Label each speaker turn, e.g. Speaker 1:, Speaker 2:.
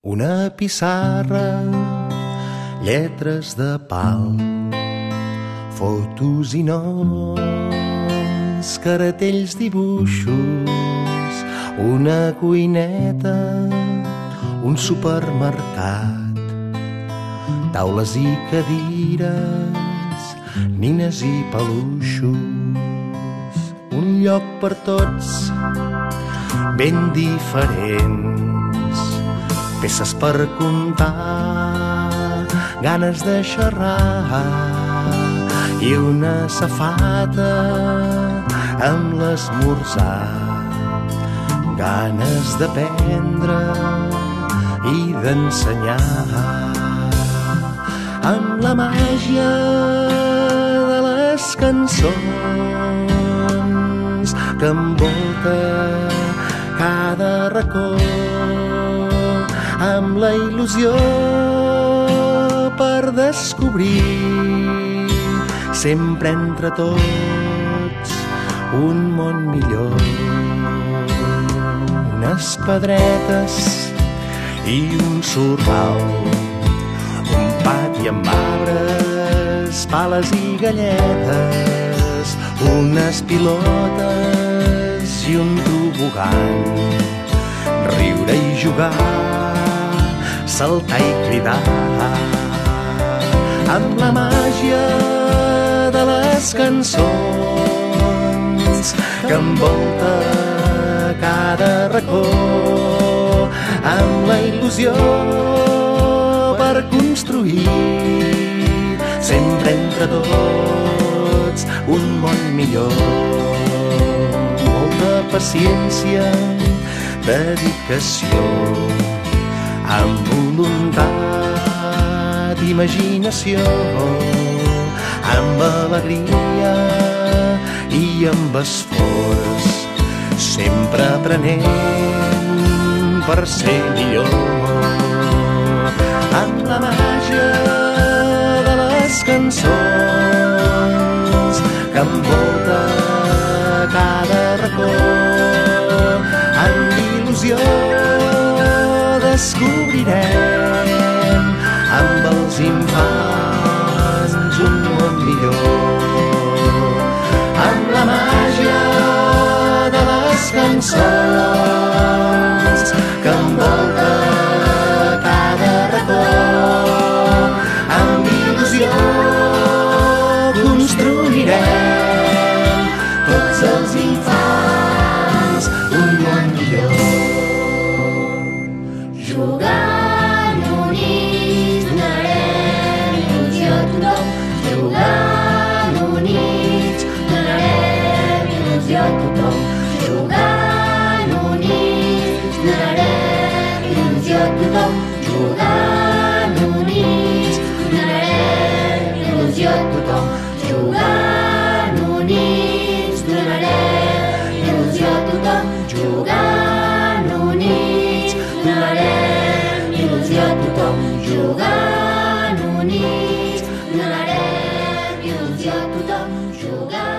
Speaker 1: Una pissarra, lletres de pal, fotos i noms, cartells, dibuixos, una cuineta, un supermercat, taules i cadires, nines i peluixos, un lloc per tots ben diferents, peces per comptar, ganes de xerrar i una safata amb l'esmorzar, ganes d'aprendre i d'ensenyar, amb la màgia de les cançons que envolta cada racó, amb la il·lusió per descobrir sempre entre tots un món millor. Unes pedretes i un sorral, un pati amb arbres, pales i galletes, unes pilotes i un tobogan, riure i jugar, saltar i cridar, amb la màgia de les cançons que envolta cada racó, amb la il·lusió per construir sempre entre tots un món millor. Molta paciència, dedicació, amb voluntat, imaginació, amb alegria i amb esforç, sempre aprenent per ser millor, amb la màgia de les cançons que envolta cada racó, amb il·lusió descobrirem amb els infants un món millor, amb la màgia de les cançons que envolta cada racó, amb il·lusió construirem tots els infants un món millor.
Speaker 2: Jugant units donarem il·lusió a tothom. Jugant units donarem il·lusió a tothom. Jugant units donarem il·lusió a tothom. Jugant units donarem il·lusió a tothom. Jugant units donarem il·lusió a tothom. Jugant units donarem il·lusió a tothom. Jugant units donarem il·lusió a tothom. Jugant